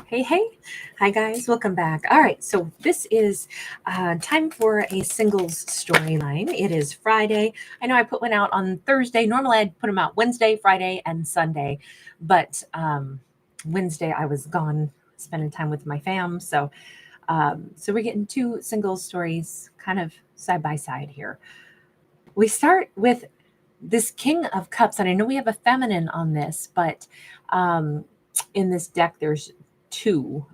Hey, hey. Hi, guys. Welcome back. All right. So, this is time for a singles storyline. It is Friday. I know I put one out on Thursday. Normally, I'd put them out Wednesday, Friday, and Sunday. But Wednesday, I was gone spending time with my fam. So we're getting two singles stories kind of side by side here. We start with this King of Cups. And I know we have a feminine on this, but in this deck, there's two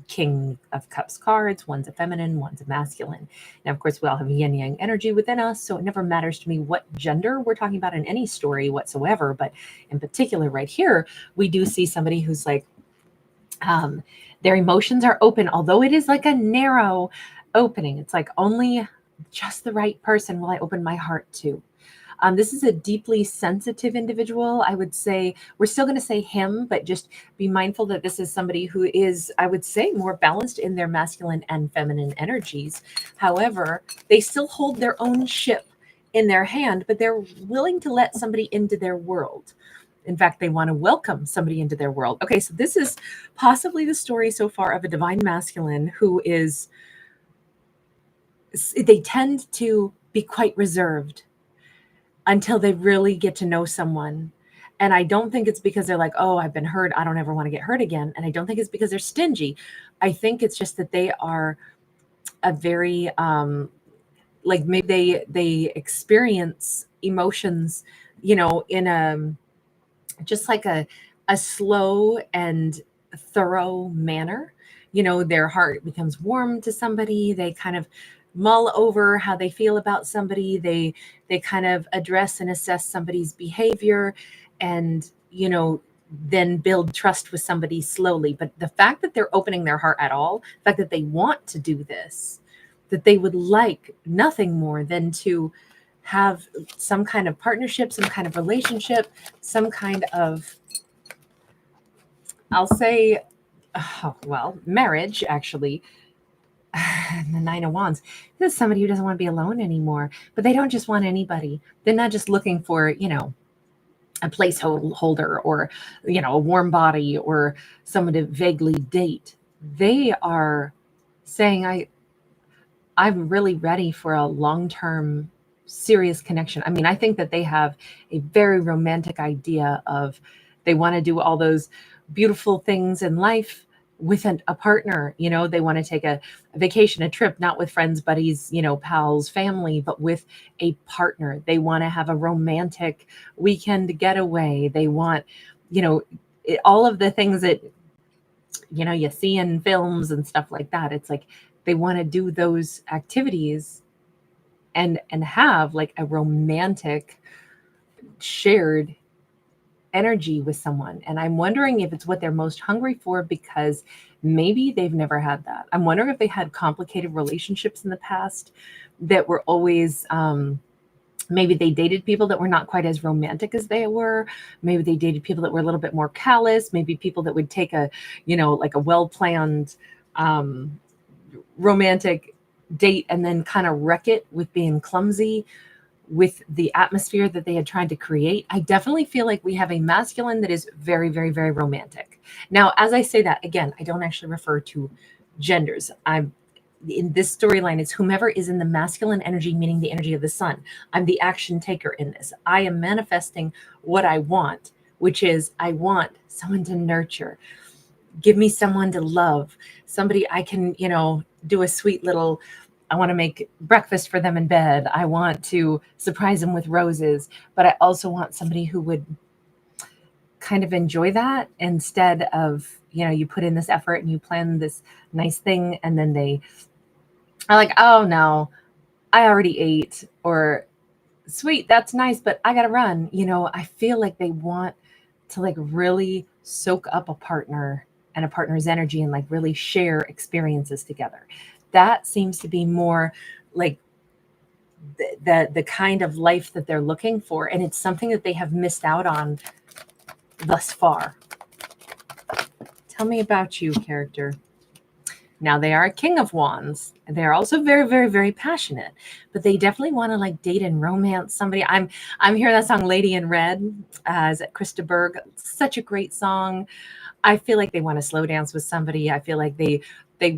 King of Cups cards. One's a feminine, one's a masculine. Now, of course, we all have yin yang energy within us, so it never matters to me what gender we're talking about in any story whatsoever. But in particular, right here, we do see somebody who's like, um, their emotions are open, although it is like a narrow opening. It's like only just the right person will I open my heart to. This is a deeply sensitive individual. I would say we're still going to say him, but just be mindful that this is somebody who is, I would say, more balanced in their masculine and feminine energies. However, they still hold their own ship in their hand, but they're willing to let somebody into their world. In fact, they want to welcome somebody into their world. Okay, so this is possibly the story so far of a divine masculine who is, they tend to be quite reserved until they really get to know someone. And I don't think it's because they're like, oh, I've been hurt, I don't ever want to get hurt again. And I don't think it's because they're stingy. I think it's just that they are a very like maybe they experience emotions, in a just like a slow and thorough manner. Their heart becomes warm to somebody. They kind of mull over how they feel about somebody. They kind of address and assess somebody's behavior, and then build trust with somebody slowly. But the fact that they're opening their heart at all, the fact that they want to do this, that they would like nothing more than to have some kind of partnership, some kind of relationship, some kind of, I'll say, well, marriage, actually. The Nine of Wands. This is somebody who doesn't want to be alone anymore, but they don't just want anybody. They're not just looking for, a placeholder or, a warm body or someone to vaguely date. They are saying, I'm really ready for a long-term serious connection. I mean, I think that they have a very romantic idea of they want to do all those beautiful things in life with a partner. They want to take a vacation, a trip, not with friends, buddies, pals, family, but with a partner. They want to have a romantic weekend getaway. They want, all of the things that you see in films and stuff like that. It's like they want to do those activities and have like a romantic shared energy with someone. And I'm wondering if it's what they're most hungry for, because maybe they've never had that. I'm wondering if they had complicated relationships in the past that were always maybe they dated people that were not quite as romantic as they were. Maybe they dated people that were a little bit more callous. Maybe people that would take a, like a well-planned romantic date and then kind of wreck it with being clumsy with the atmosphere that they had tried to create. I definitely feel like we have a masculine that is very, very, very romantic. Now, as I say that, again, I don't actually refer to genders. I'm in this storyline, it's whomever is in the masculine energy, meaning the energy of the sun. I'm the action taker in this. I am manifesting what I want, which is I want someone to nurture. Give me someone to love, somebody I can, do a sweet little, I want to make breakfast for them in bed. I want to surprise them with roses, but I also want somebody who would kind of enjoy that instead of, you put in this effort and you plan this nice thing and then they are like, oh no, I already ate, or sweet, that's nice, but I got to run. I feel like they want to like really soak up a partner and a partner's energy and like really share experiences together. That seems to be more like the kind of life that they're looking for, and it's something that they have missed out on thus far. Tell me about you, character. Now, they are a King of Wands. They're also very, very, very passionate, but they definitely want to like date and romance somebody. I'm hearing that song "Lady in Red." Is it Krista Berg? Such a great song. I feel like they want to slow dance with somebody. I feel like they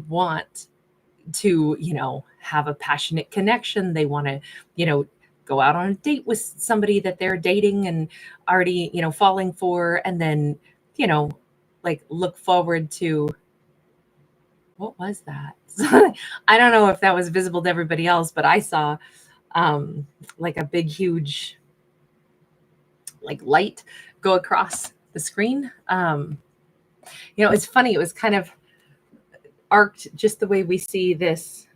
want to, have a passionate connection. They want to, go out on a date with somebody that they're dating and already, falling for, and then, you know, like look forward to what was that? I don't know if that was visible to everybody else, but I saw like a big, huge like light go across the screen. It's funny. It was kind of arced just the way we see this,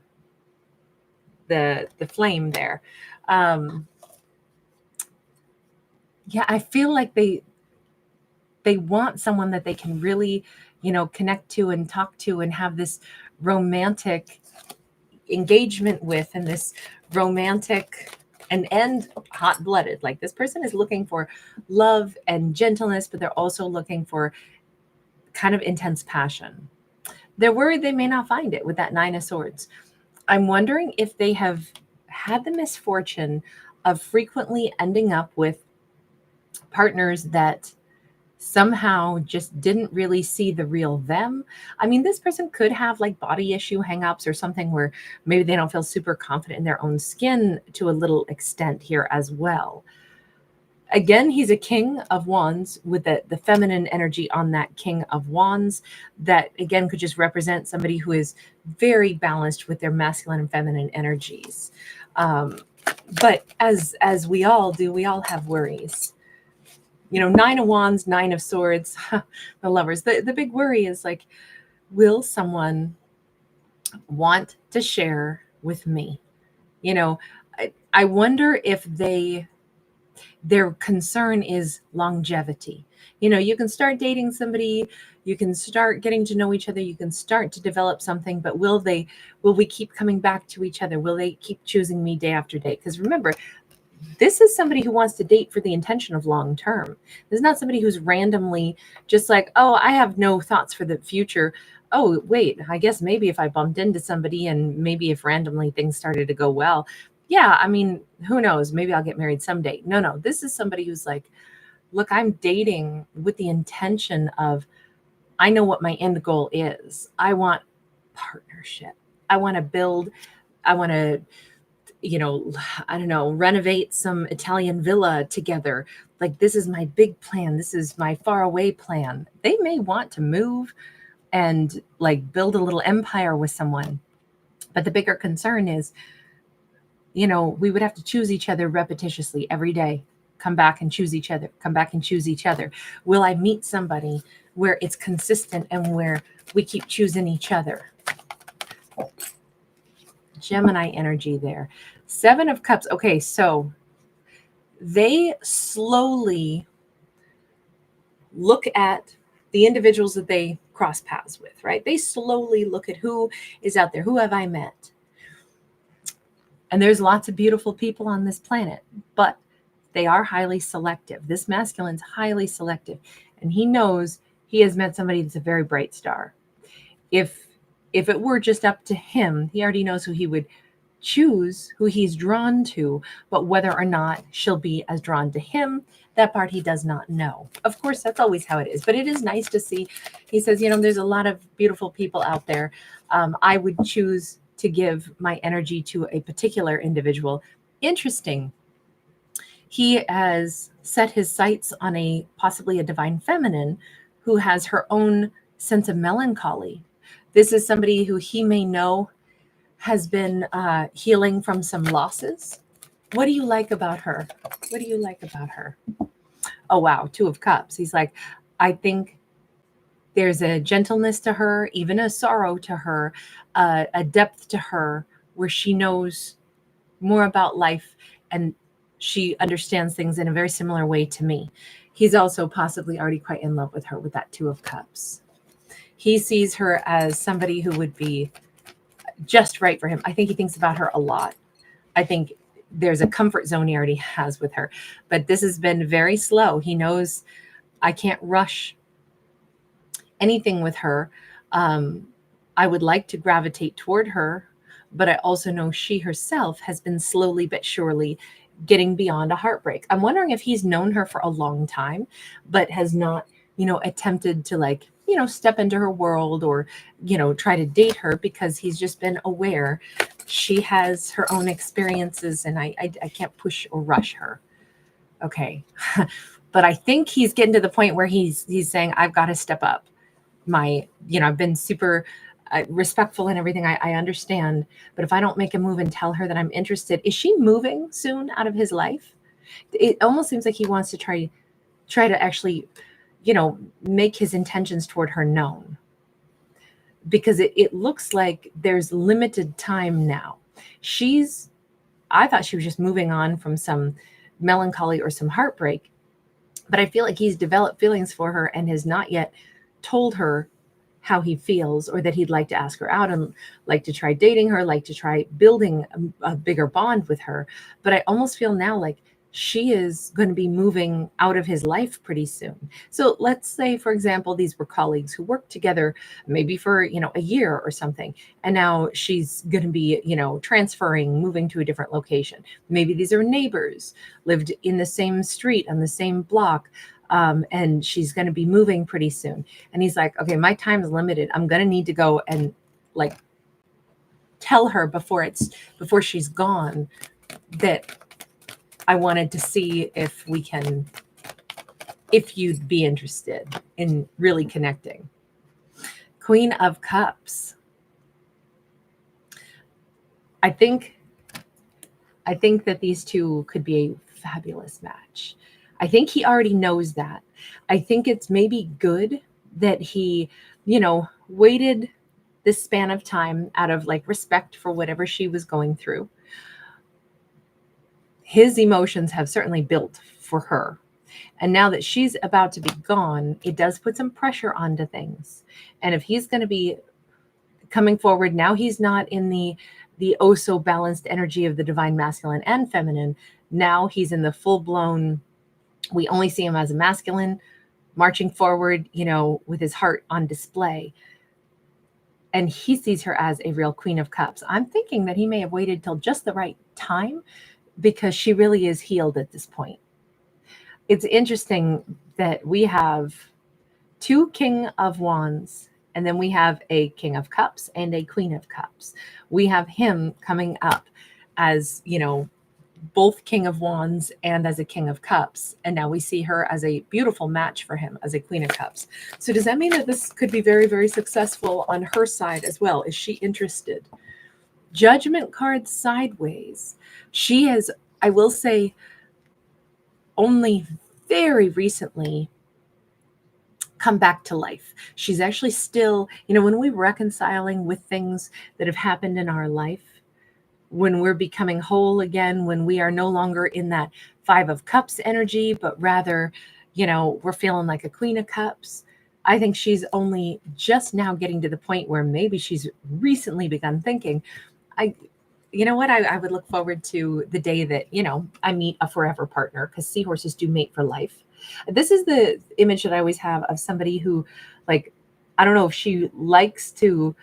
the flame there. Yeah, I feel like they want someone that they can really, connect to and talk to and have this romantic engagement with, and this romantic and hot-blooded. Like, this person is looking for love and gentleness, but they're also looking for kind of intense passion. They're worried they may not find it with that Nine of Swords. I'm wondering if they have had the misfortune of frequently ending up with partners that somehow just didn't really see the real them. I mean, this person could have like body issue hangups or something where maybe they don't feel super confident in their own skin to a little extent here as well. Again, he's a King of Wands with the feminine energy on that King of Wands. That again could just represent somebody who is very balanced with their masculine and feminine energies. But as we all do, we all have worries. Nine of Wands, Nine of Swords, the Lovers. The big worry is like, will someone want to share with me? I wonder if their concern is longevity. You can start dating somebody, you can start getting to know each other, you can start to develop something, but will we keep coming back to each other? Will they keep choosing me day after day? Because remember, this is somebody who wants to date for the intention of long term. This is not somebody who's randomly just like, oh, I have no thoughts for the future. Oh, wait, I guess maybe if I bumped into somebody and maybe if randomly things started to go well, yeah, I mean, who knows? Maybe I'll get married someday. No, this is somebody who's like, look, I'm dating with the intention of, I know what my end goal is. I want partnership. I want to build, I want to, I don't know, renovate some Italian villa together. Like, this is my big plan. This is my faraway plan. They may want to move and like build a little empire with someone. But the bigger concern is, we would have to choose each other repetitiously every day. Come back and choose each other. Come back and choose each other. Will I meet somebody where it's consistent and where we keep choosing each other? Gemini energy there. Seven of Cups. Okay, so they slowly look at the individuals that they cross paths with, right? They slowly look at who is out there. Who have I met? And there's lots of beautiful people on this planet, but they are highly selective. This masculine's highly selective, and he knows he has met somebody that's a very bright star. If it were just up to him, he already knows who he would choose, who he's drawn to, but whether or not she'll be as drawn to him, that part he does not know. Of course, that's always how it is, but it is nice to see. He says, there's a lot of beautiful people out there. I would choose to give my energy to a particular individual. Interesting. He has set his sights on possibly a divine feminine who has her own sense of melancholy. This is somebody who he may know has been healing from some losses. What do you like about her? What do you like about her? Oh, wow. Two of Cups. He's like, I think there's a gentleness to her, even a sorrow to her, a depth to her where she knows more about life and she understands things in a very similar way to me. He's also possibly already quite in love with her with that Two of Cups. He sees her as somebody who would be just right for him. I think he thinks about her a lot. I think there's a comfort zone he already has with her, but this has been very slow. He knows I can't rush anything with her. I would like to gravitate toward her, but I also know she herself has been slowly but surely getting beyond a heartbreak. I'm wondering if he's known her for a long time, but has not, attempted to step into her world or, try to date her, because he's just been aware she has her own experiences and I can't push or rush her. Okay. But I think he's getting to the point where he's saying, I've got to step up. I've been super respectful and everything. I understand. But if I don't make a move and tell her that I'm interested, is she moving soon out of his life? It almost seems like he wants to try to actually, make his intentions toward her known, because it looks like there's limited time now. I thought she was just moving on from some melancholy or some heartbreak, but I feel like he's developed feelings for her and has not yet told her how he feels, or that he'd like to ask her out and like to try dating her, like to try building a bigger bond with her. But I almost feel now like she is going to be moving out of his life pretty soon. So let's say, for example, these were colleagues who worked together maybe for, a year or something. And now she's going to be, transferring, moving to a different location. Maybe these are neighbors, lived in the same street on the same block. And she's going to be moving pretty soon. And he's like, okay, my time is limited. I'm going to need to go and like tell her before she's gone that I wanted to see if you'd be interested in really connecting. Queen of Cups. I think that these two could be a fabulous match. I think he already knows that. I think it's maybe good that he, waited this span of time out of like respect for whatever she was going through. His emotions have certainly built for her. And now that she's about to be gone, it does put some pressure onto things. And if he's going to be coming forward, now he's not in the oh so balanced energy of the divine masculine and feminine. Now he's in the full blown, we only see him as a masculine, marching forward, with his heart on display. And he sees her as a real Queen of Cups. I'm thinking that he may have waited till just the right time, because she really is healed at this point. It's interesting that we have two King of Wands, and then we have a King of Cups and a Queen of Cups. We have him coming up as, both King of Wands and as a King of Cups. And now we see her as a beautiful match for him as a Queen of Cups. So does that mean that this could be very, very successful on her side as well? Is she interested? Judgment card sideways. She has, I will say, only very recently come back to life. She's actually still, when we're reconciling with things that have happened in our life, when we're becoming whole again, when we are no longer in that Five of Cups energy, but rather, we're feeling like a Queen of Cups. I think she's only just now getting to the point where maybe she's recently begun thinking, I would look forward to the day that, I meet a forever partner, because seahorses do mate for life. This is the image that I always have of somebody who, like, I don't know if she likes to,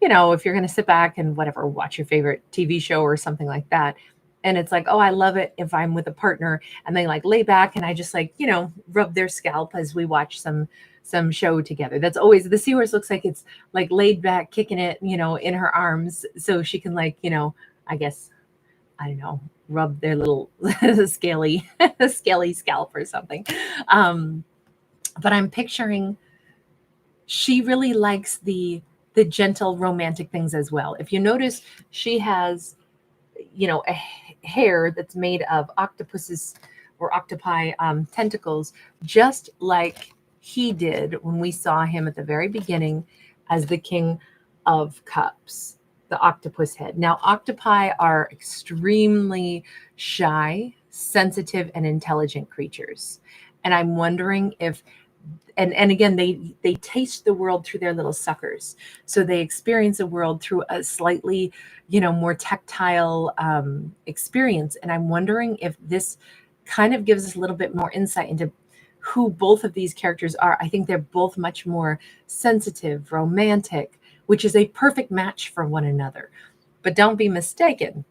if you're going to sit back and whatever, watch your favorite TV show or something like that. And it's like, oh, I love it if I'm with a partner and they like lay back and I just like, rub their scalp as we watch some show together. That's always, the seahorse looks like it's like laid back, kicking it, in her arms. So she can like, I guess, I don't know, rub their little scaly scalp or something. But I'm picturing she really likes the gentle romantic things as well. If you notice, she has, a hair that's made of octopuses or octopi tentacles, just like he did when we saw him at the very beginning as the King of Cups, the octopus head. Now, octopi are extremely shy, sensitive, and intelligent creatures. And I'm wondering if, and again, they taste the world through their little suckers. So they experience the world through a slightly, more tactile experience. And I'm wondering if this kind of gives us a little bit more insight into who both of these characters are. I think they're both much more sensitive, romantic, which is a perfect match for one another. But don't be mistaken.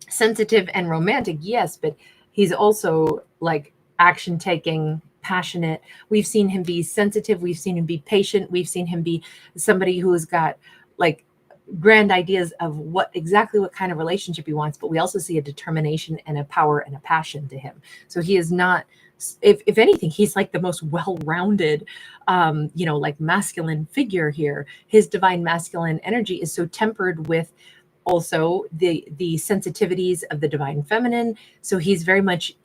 Sensitive and romantic, yes, but he's also like action taking, passionate. We've seen him be sensitive. We've seen him be patient. We've seen him be somebody who has got like grand ideas of what kind of relationship he wants, but we also see a determination and a power and a passion to him. So he is not, if anything, he's like the most well-rounded, like masculine figure here. His divine masculine energy is so tempered with also the sensitivities of the divine feminine. So he's very much,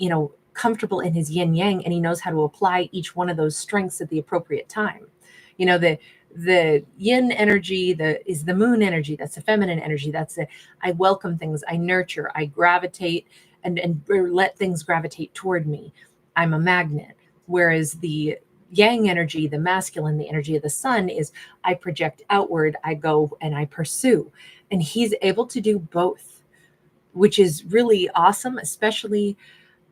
comfortable in his yin yang, and he knows how to apply each one of those strengths at the appropriate time. The yin energy is the moon energy. That's the feminine energy. That's I welcome things. I nurture. I gravitate and let things gravitate toward me. I'm a magnet. Whereas the yang energy, the masculine, the energy of the sun is I project outward. I go and I pursue. And he's able to do both, which is really awesome, especially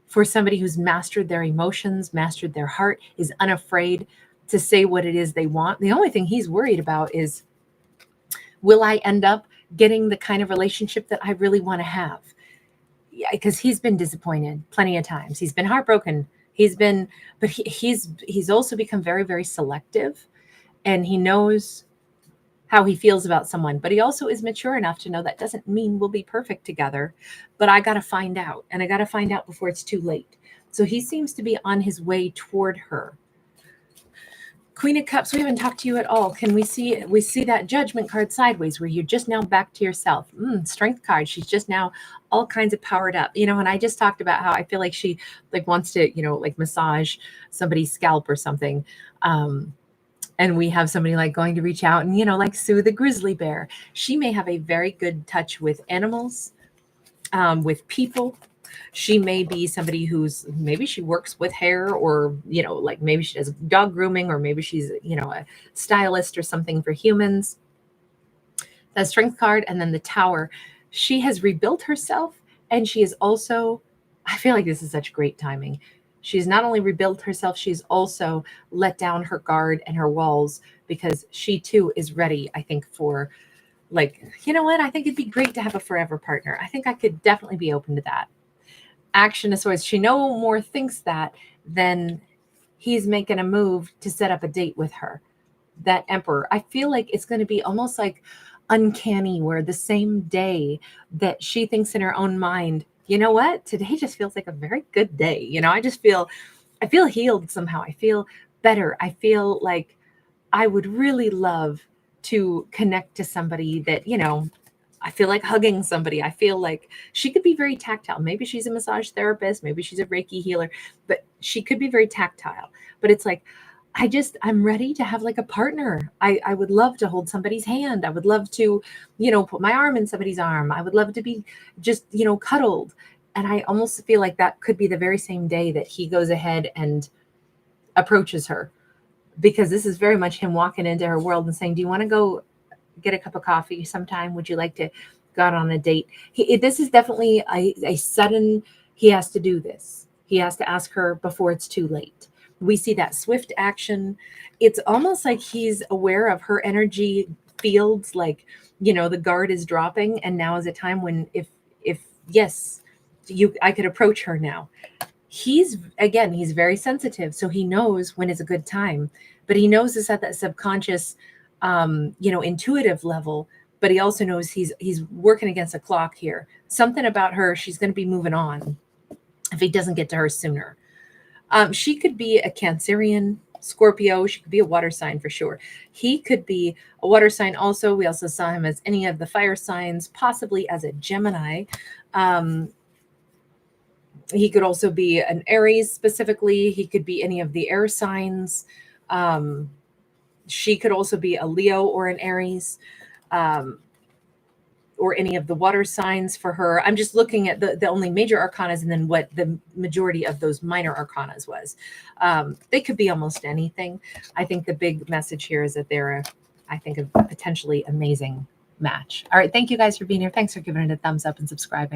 for somebody who's mastered their emotions, mastered their heart, is unafraid to say what it is they want. The only thing he's worried about is, will I end up getting the kind of relationship that I really want to have? Yeah, because he's been disappointed plenty of times. He's been heartbroken. But he's also become very, very selective, and he knows how he feels about someone, but he also is mature enough to know that doesn't mean we'll be perfect together, but I got to find out, and I got to find out before it's too late. So he seems to be on his way toward her. Queen of Cups, we haven't talked to you at all. We see that Judgment card sideways where you're just now back to yourself. Strength card. She's just now all kinds of powered up, and I just talked about how I feel like she wants to, massage somebody's scalp or something. And we have somebody going to reach out and, soothe the grizzly bear. She may have a very good touch with animals, with people. She may be somebody maybe she works with hair, or, maybe she does dog grooming, or maybe she's, a stylist or something for humans. That Strength card. And then the Tower. She has rebuilt herself, and she is also, I feel like this is such great timing. She's not only rebuilt herself, she's also let down her guard and her walls, because she too is ready, I think, for I think it'd be great to have a forever partner. I think I could definitely be open to that. Action of Swords. She no more thinks that than he's making a move to set up a date with her. That Emperor. I feel like it's going to be almost like uncanny, where the same day that she thinks in her own mind, you know what? Today just feels like a very good day. I feel healed somehow. I feel better. I feel like I would really love to connect to somebody that, I feel like hugging somebody. I feel like she could be very tactile. Maybe she's a massage therapist. Maybe she's a Reiki healer, but she could be very tactile. But it's like, I'm ready to have a partner. I would love to hold somebody's hand. I would love to, put my arm in somebody's arm. I would love to be just, cuddled. And I almost feel like that could be the very same day that he goes ahead and approaches her, because this is very much him walking into her world and saying, do you want to go get a cup of coffee sometime? Would you like to go out on a date? This is definitely a sudden, he has to do this. He has to ask her before it's too late. We see that swift action. It's almost like he's aware of her energy fields, the guard is dropping, and now is a time when if yes, I could approach her now. He's very sensitive, so he knows when is a good time, but he knows this at that subconscious, intuitive level, but he also knows he's working against a clock here. Something about her, she's going to be moving on if he doesn't get to her sooner. She could be a Cancerian, Scorpio. She could be a water sign for sure. He could be a water sign also. We also saw him as any of the fire signs, possibly as a Gemini. He could also be an Aries specifically. He could be any of the air signs. She could also be a Leo or an Aries, or any of the water signs for her. I'm just looking at the only major arcanas and then what the majority of those minor arcanas was. They could be almost anything. I think the big message here is that they're a potentially amazing match. All right. Thank you guys for being here. Thanks for giving it a thumbs up and subscribing.